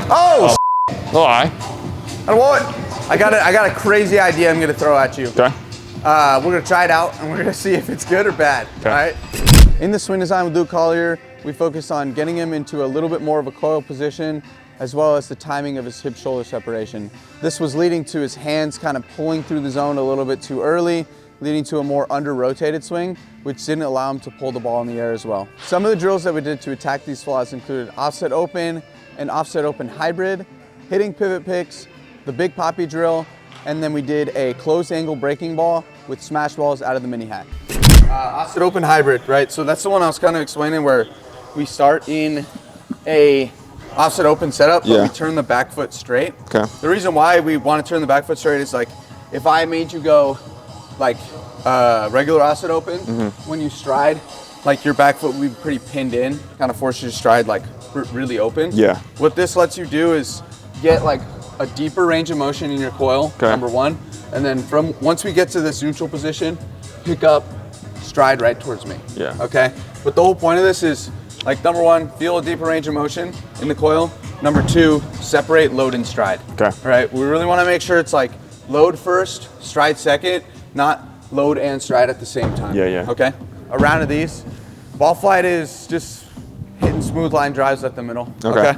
Oh! Little high. I got a crazy idea I'm gonna throw at you. Okay. We're gonna try it out and we're gonna see if it's good or bad. Okay. All right. In the swing design with Luke Collier, we focus on getting him into a little bit more of a coil position, as well as the timing of his hip-shoulder separation. This was leading to his hands kind of pulling through the zone a little bit too early, leading to a more under-rotated swing, which didn't allow him to pull the ball in the air as well. Some of the drills that we did to attack these flaws included offset open and offset open hybrid, hitting pivot picks, the big Papi drill, and then we did a closed angle breaking ball with smash balls out of the mini hat. Offset open hybrid, right? So that's the one I was kind of explaining where we start in a offset open setup, but we turn the back foot straight. Okay. The reason why we want to turn the back foot straight is like, if I made you go like regular offset open, when you stride, like your back foot would be pretty pinned in, kind of force you to stride like really open. Yeah. What this lets you do is get like a deeper range of motion in your coil, number one, and then once we get to this neutral position, pick up, stride right towards me. Yeah. Okay. But the whole point of this is like number one, feel a deeper range of motion in the coil. Number two, separate load and stride. Okay. All right. We really want to make sure it's like load first, stride second, not load and stride at the same time. Yeah, yeah. Okay. A round of these. Ball flight is just hitting smooth line drives at the middle. Okay.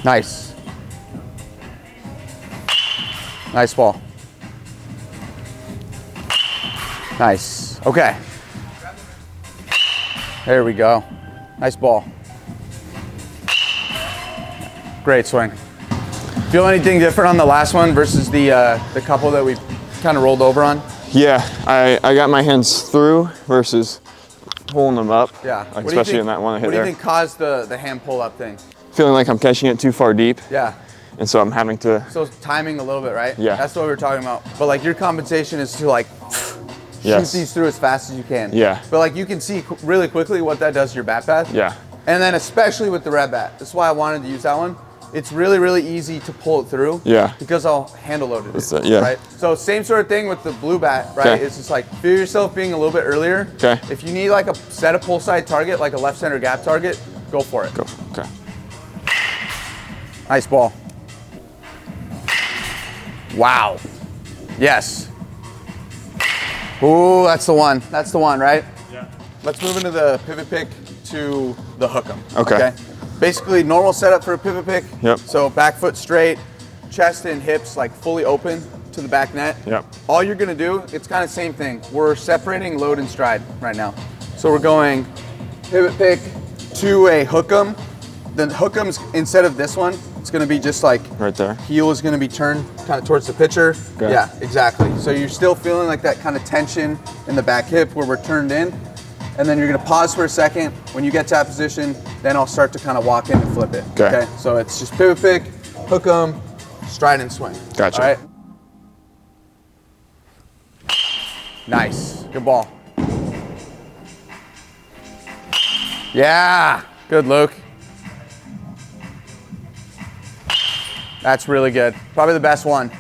Nice. Nice ball. Nice. Okay. There we go. Nice ball. Great swing. Feel anything different on the last one versus the couple that we kind of rolled over on? Yeah, I got my hands through versus pulling them up. Yeah. Like especially in that one I hit there. What do you think caused the hand pull up thing? Feeling like I'm catching it too far deep. Yeah. And so I'm having to. So timing a little bit, right? Yeah. That's what we were talking about. But like your compensation is to like shoot these through as fast as you can. Yeah. But like you can see really quickly what that does to your bat path. Yeah. And then especially with the red bat. That's why I wanted to use that one. It's really, really easy to pull it through. Yeah. Because I'll handle load it. Yeah. Right. So same sort of thing with the blue bat, right? It's just like feel yourself being a little bit earlier. Okay. If you need like a set a pull side target, like a left center gap target, go for it. Go. Okay. Nice ball. Wow. Yes. Ooh, that's the one. That's the one, right? Yeah. Let's move into the pivot pick to the hook 'em. Okay. Basically, normal setup for a pivot pick. Yep. So back foot straight, chest and hips like fully open to the back net. Yep. All you're gonna do, it's kind of same thing. We're separating load and stride right now. So we're going pivot pick to a hook 'em. The hook 'em's instead of this one, it's gonna be just like right there. Heel is gonna be turned kind of towards the pitcher. Okay. Yeah, exactly. So you're still feeling like that kind of tension in the back hip where we're turned in. And then you're gonna pause for a second. When you get to that position, then I'll start to kind of walk in and flip it. Okay. So it's just pivot pick, hook 'em, stride and swing. Gotcha. All right. Nice. Good ball. Yeah. Good, Luke. That's really good. Probably the best one.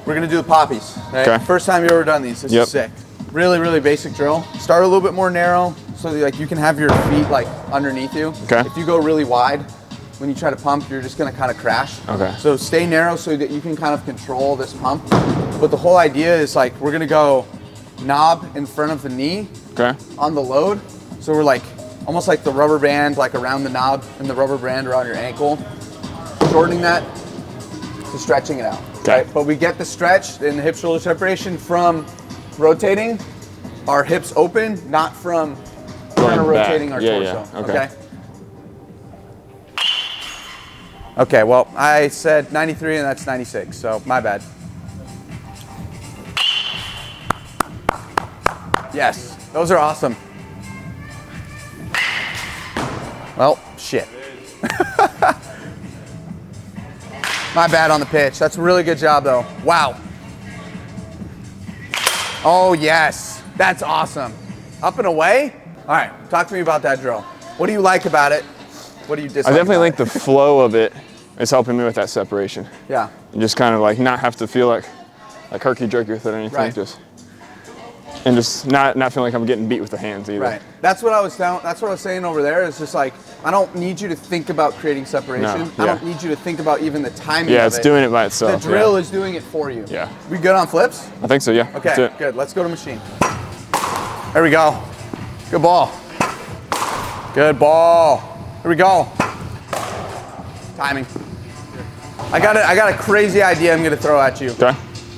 We're gonna do the Papis. Okay. First time you've ever done these. This is sick. Really, really basic drill. Start a little bit more narrow so that like you can have your feet like underneath you. Okay. If you go really wide, when you try to pump, you're just gonna kind of crash. Okay. So stay narrow so that you can kind of control this pump. But the whole idea is like we're gonna go knob in front of the knee on the load. So we're like almost like the rubber band like around the knob and the rubber band around your ankle. Shortening that to stretching it out. Right? But we get the stretch and the hip shoulder separation from rotating our hips open, not from kind of rotating our torso. Okay. Okay, well, I said 93 and that's 96, so my bad. Yes, those are awesome. Well, shit. My bad on the pitch. That's a really good job though. Wow. Oh yes, that's awesome. Up and away? All right, talk to me about that drill. What do you like about it? What do you dislike? I definitely think the flow of it is helping me with that separation. Yeah. And just kind of like not have to feel like herky jerky with it or anything. Just and just not feeling like I'm getting beat with the hands either. Right. That's what I was saying over there. Is just like, I don't need you to think about creating separation. No, yeah. I don't need you to think about even the timing. Yeah, of it's doing it by itself. The drill is doing it for you. Yeah. We good on flips? I think so. Yeah. Okay. Good. Let's go to machine. There we go. Good ball. Good ball. Here we go. Timing. I got a crazy idea I'm gonna throw at you. Okay.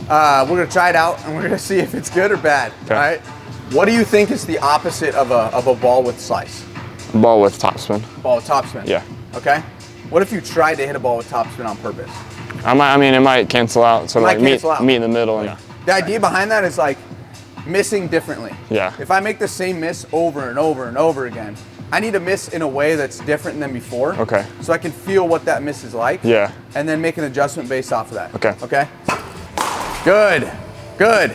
We're gonna try it out and we're gonna see if it's good or bad. Okay. All right. What do you think is the opposite of a ball with slice? Ball with topspin. Ball with topspin. Yeah. Okay. What if you tried to hit a ball with topspin on purpose? I mean, it might cancel out. So like meet in the middle. Yeah. The idea behind that is like missing differently. Yeah. If I make the same miss over and over and over again, I need to miss in a way that's different than before. Okay. So I can feel what that miss is like. Yeah. And then make an adjustment based off of that. Okay. Okay. Good. Good.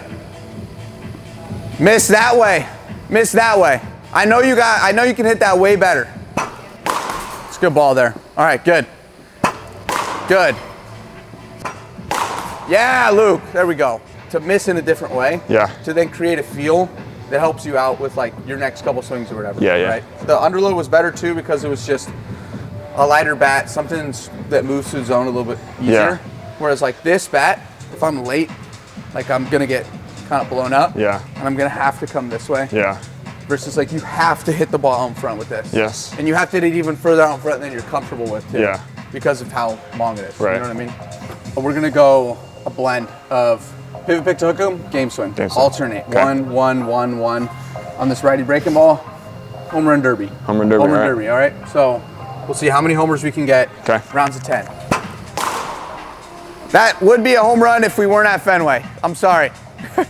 Miss that way. Miss that way. I know you can hit that way better. It's a good ball there. All right, good. Good. Yeah, Luke. There we go. To miss in a different way. Yeah. To then create a feel that helps you out with like your next couple swings or whatever. Yeah, yeah. Right? The underload was better too because it was just a lighter bat, something that moves through the zone a little bit easier. Yeah. Whereas like this bat, if I'm late, like I'm gonna get kind of blown up. Yeah. And I'm gonna have to come this way. Yeah. Versus like you have to hit the ball out in front with this. Yes. And you have to hit it even further out in front than you're comfortable with too. Yeah. Because of how long it is. Right. You know what I mean? But we're gonna go a blend of pivot pick to hook 'em, game swing. Game swing. Alternate. Okay. 1, 1, 1, 1. On this righty breaking ball, home run derby. Home run derby. Home run all right. derby, all right? So we'll see how many homers we can get. Okay. Rounds of 10. That would be a home run if we weren't at Fenway. I'm sorry.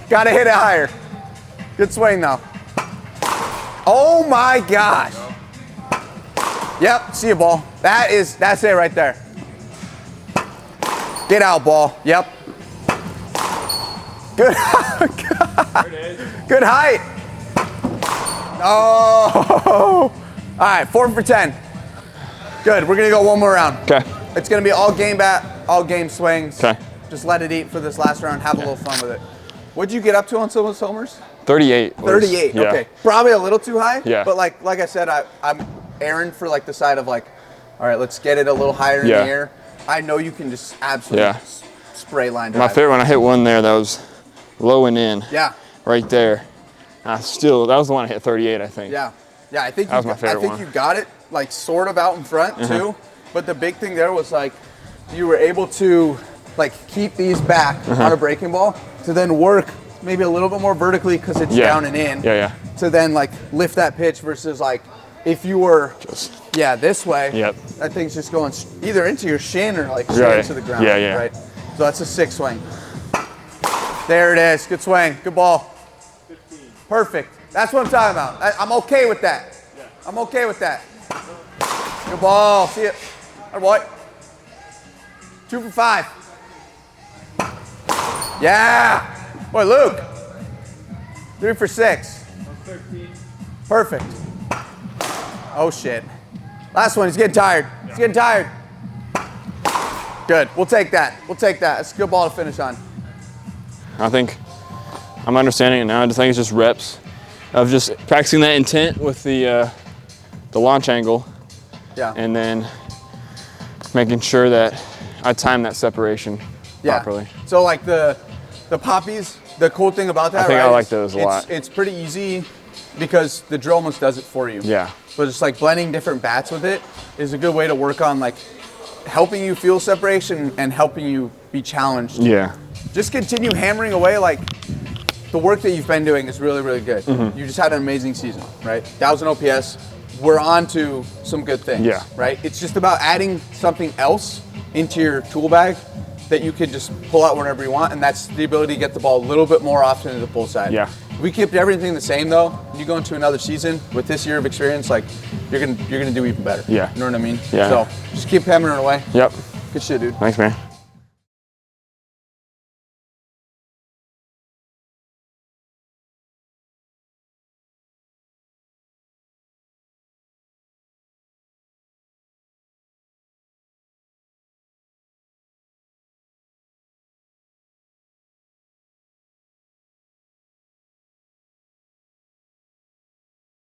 Gotta hit it higher. Good swing though. Oh my gosh. Yep, see a ball. That's it right there. Get out, ball. Yep. Good. Good height. Oh. All right, 4 for 10. Good. We're gonna go one more round. Okay. It's gonna be all game bat, all game swings. Okay. Just let it eat for this last round. Have a little fun with it. What'd you get up to on some of those homers? 38. 38. Yeah. Okay. Probably a little too high. Yeah. But like I said, I'm erring for like the side of like, all right, let's get it a little higher in the air. I know you can just absolutely spray line drive. My favorite when I hit one there, that was low and in. Yeah. Right there. That was the one I hit 38, I think. Yeah. Yeah, I think that was my favorite one. you got it like sort of out in front too. But the big thing there was like you were able to like keep these back on a breaking ball to then work maybe a little bit more vertically because it's down and in. Yeah, yeah. To then like lift that pitch versus like if you were this way. Yep. That thing's just going either into your shin or like straight into the ground. Yeah, yeah. Right. So that's a 6 swing. There it is. Good swing. Good ball. 15. Perfect. That's what I'm talking about. I'm okay with that. Yeah. I'm okay with that. Good ball. See it. All right, boy. 2 for 5. Yeah. Boy, Luke. 3 for 6. 13. Perfect. Oh, shit. Last one. He's getting tired. He's getting tired. Good. We'll take that. We'll take that. It's a good ball to finish on. I think I'm understanding it now. I just think it's just reps of just practicing that intent with the launch angle. Yeah. And then making sure that I time that separation properly. So like the poppies, the cool thing about that, I think right, I like those a lot. It's pretty easy because the drill almost does it for you. Yeah. But just like blending different bats with it is a good way to work on like helping you feel separation and helping you be challenged. Yeah. Just continue hammering away. Like the work that you've been doing is really, really good. You just had an amazing season, right? 1,000 OPS. We're on to some good things, right? It's just about adding something else into your tool bag that you can just pull out whenever you want, and that's the ability to get the ball a little bit more often to the pull side. Yeah. If we kept everything the same though, you go into another season with this year of experience, like you're gonna do even better. Yeah. You know what I mean? Yeah. So just keep hammering away. Yep. Good shit, dude. Thanks, man.